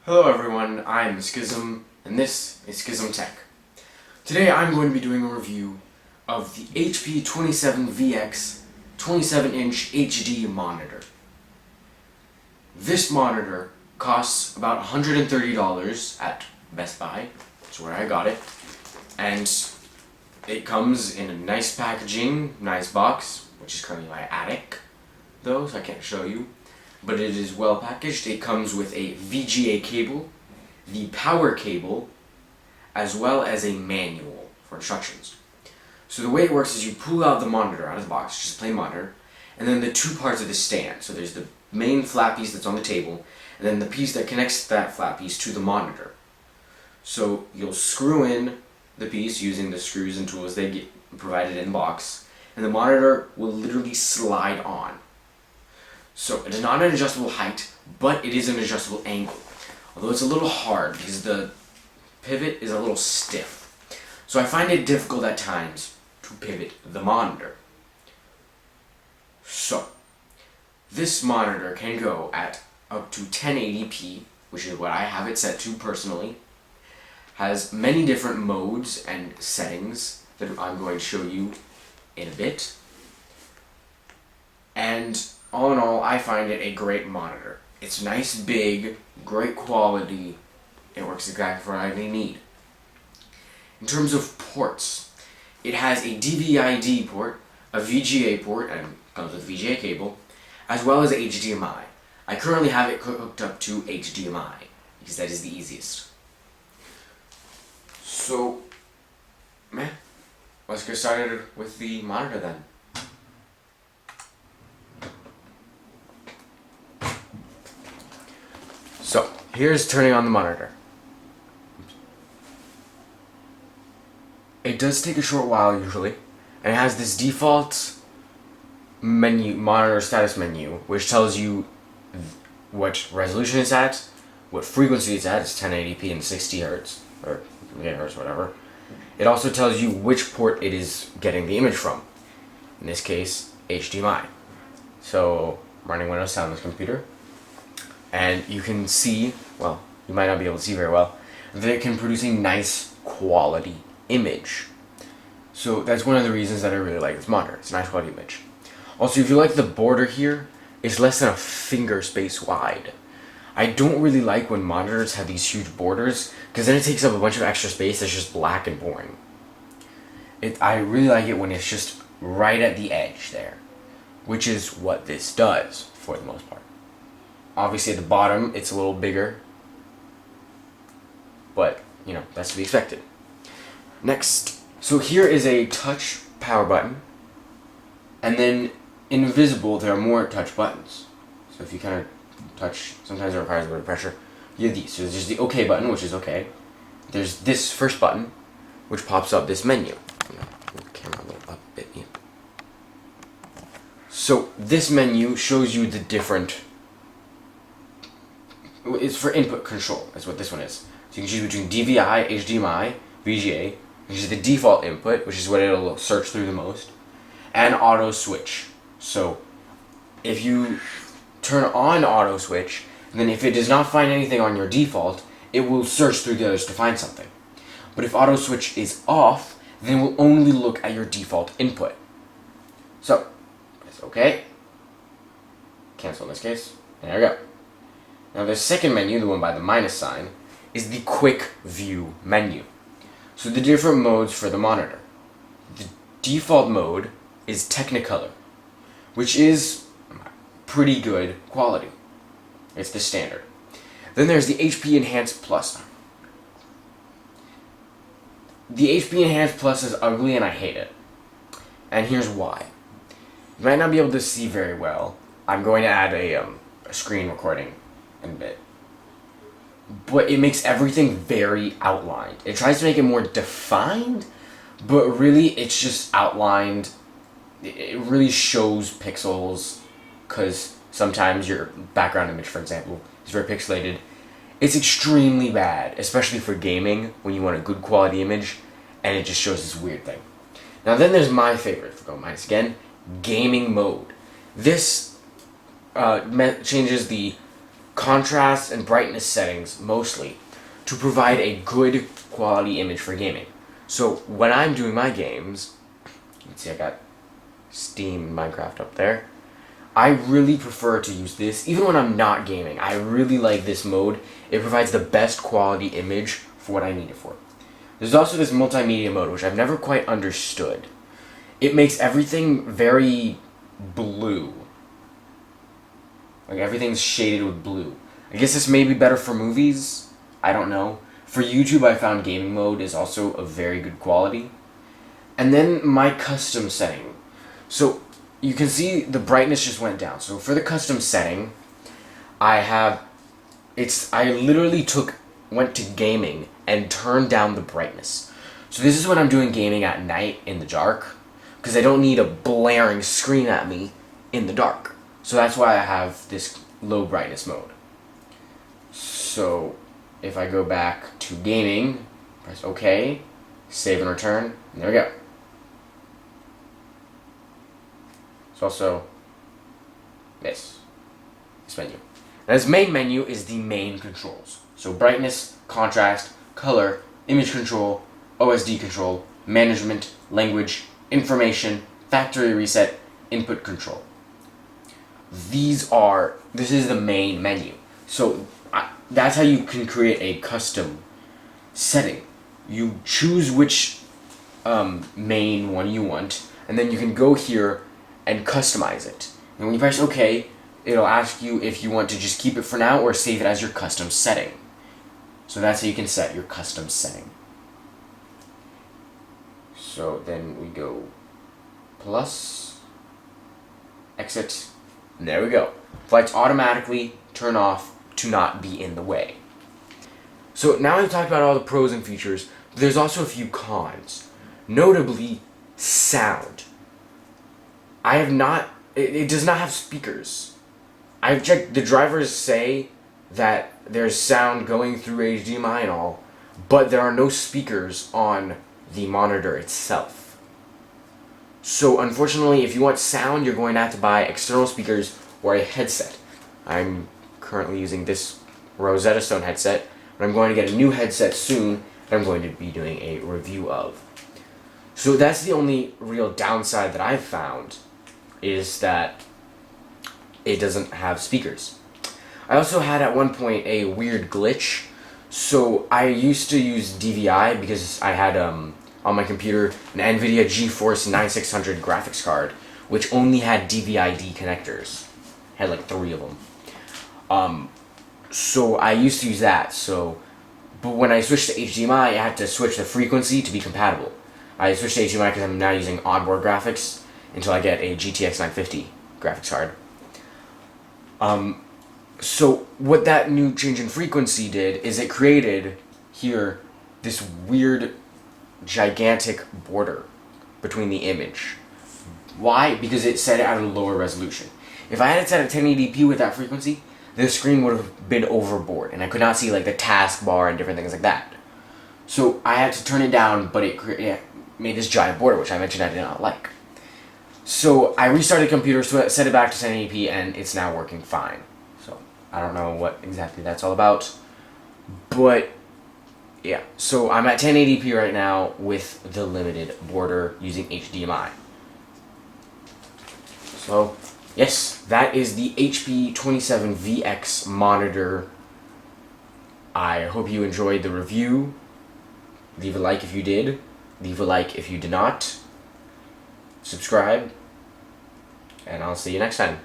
Hello everyone, I'm Schism, and this is Schism Tech. Today I'm going to be doing a review of the HP 27VX 27-inch HD monitor. This monitor costs about $130 at Best Buy, that's where I got it, and it comes in a nice packaging, nice box, which is currently my attic, though, so I can't show you. But it is well packaged. It comes with a VGA cable, the power cable, as well as a manual for instructions. So the way it works is you pull out the monitor out of the box, just a plain monitor, and then the two parts of the stand. So there's the main flat piece that's on the table, and then the piece that connects that flat piece to the monitor. So you'll screw in the piece using the screws and tools they get provided in the box, and the monitor will literally slide on. So it is not an adjustable height, but it is an adjustable angle. Although it's a little hard because the pivot is a little stiff. So I find it difficult at times to pivot the monitor. So this monitor can go at up to 1080p, which is what I have it set to personally. Has many different modes and settings that I'm going to show you in a bit. And all in all, I find it a great monitor. It's nice, big, great quality. It works exactly for what I need. In terms of ports, it has a DVI-D port, a VGA port, and comes with VGA cable, as well as HDMI. I currently have it hooked up to HDMI, because that is the easiest. So, let's get started with the monitor then. So, here's turning on the monitor. It does take a short while usually, and it has this default menu, monitor status menu, which tells you what resolution it's at, what frequency it's at, it's 1080p and 60 Hz, or gigahertz, whatever. It also tells you which port it is getting the image from. In this case, HDMI. So, I'm running Windows 7 on this computer. And you can see, well, you might not be able to see very well, that it can produce a nice quality image. So that's one of the reasons that I really like this monitor. It's a nice quality image. Also, if you like the border here, it's less than a finger space wide. I don't really like when monitors have these huge borders, because then it takes up a bunch of extra space that's just black and boring. I really like it when it's just right at the edge there, which is what this does for the most part. Obviously at the bottom it's a little bigger, but you know, that's to be expected. Next, so here is a touch power button, and then invisible there are more touch buttons. So if you kind of touch, sometimes it requires a bit of pressure. You have these. So there's the OK button, which is okay. There's this first button, which pops up this menu. Move the camera a little up a bit. Yeah. So this menu shows you the different. It's for input control, that's what this one is. So you can choose between DVI, HDMI, VGA, which is the default input, which is what it'll search through the most, and auto switch. So if you turn on auto switch, then if it does not find anything on your default, it will search through the others to find something. But if auto switch is off, then it will only look at your default input. So, press OK. Cancel in this case. There we go. Now the second menu, the one by the minus sign, is the quick view menu. So the different modes for the monitor. The default mode is Technicolor, which is pretty good quality. It's the standard. Then there's the HP Enhanced Plus. The HP Enhanced Plus is ugly and I hate it. And here's why. You might not be able to see very well. I'm going to add a screen recording in a bit. But it makes everything very outlined. It tries to make it more defined, but really it's just outlined. It really shows pixels, because sometimes your background image, for example, is very pixelated. It's extremely bad, especially for gaming, when you want a good quality image, and it just shows this weird thing. Now then there's my favorite, if we go minus again, gaming mode. This changes the contrast and brightness settings mostly to provide a good quality image for gaming. So when I'm doing my games, you can see I got Steam and Minecraft up there. I really prefer to use this, even when I'm not gaming. I really like this mode. It provides the best quality image for what I need it for. There's also this multimedia mode, which I've never quite understood. It makes everything very blue. Like everything's shaded with blue. I guess this may be better for movies. I don't know. For YouTube, I found gaming mode is also of very good quality. And then my custom setting. So you can see the brightness just went down. So for the custom setting, I literally went to gaming and turned down the brightness. So this is when I'm doing gaming at night in the dark, because I don't need a blaring screen at me in the dark. So that's why I have this low brightness mode. So if I go back to gaming, press OK, save and return, and there we go. It's also this menu. Now this main menu is the main controls. So brightness, contrast, color, image control, OSD control, management, language, information, factory reset, input control. This is the main menu. So that's how you can create a custom setting. You choose which main one you want, and then you can go here and customize it. And when you press OK, it'll ask you if you want to just keep it for now or save it as your custom setting. So that's how you can set your custom setting. So then we go plus, exit, and there we go. Flights automatically turn off to not be in the way. So now I've talked about all the pros and features, but there's also a few cons. Notably, sound. It does not have speakers. I've checked, the drivers say that there's sound going through HDMI and all, but there are no speakers on the monitor itself. So unfortunately, if you want sound, you're going to have to buy external speakers or a headset. I'm currently using this Rosetta Stone headset, but I'm going to get a new headset soon that I'm going to be doing a review of. So that's the only real downside that I've found, is that it doesn't have speakers. I also had at one point a weird glitch. So I used to use DVI because I had on my computer an NVIDIA GeForce 9600 graphics card, which only had DVI-D connectors. Had like 3 of them. So I used to use that. But when I switched to HDMI, I had to switch the frequency to be compatible. I switched to HDMI because I'm now using onboard graphics until I get a GTX 950 graphics card. So what that new change in frequency did is it created here this weird gigantic border between the image. Why? Because it set it at a lower resolution. If I had it set at 1080p with that frequency, the screen would have been overboard and I could not see like the taskbar and different things like that. So I had to turn it down, but it made this giant border, which I mentioned I did not like. So I restarted the computer, set it back to 1080p, and it's now working fine. So I don't know what exactly that's all about, but yeah. So I'm at 1080p right now with the limited border using HDMI. So yes, that is the HP 27VX monitor. I hope you enjoyed the review. Leave a like if you did. Leave a like if you did not. Subscribe. And I'll see you next time.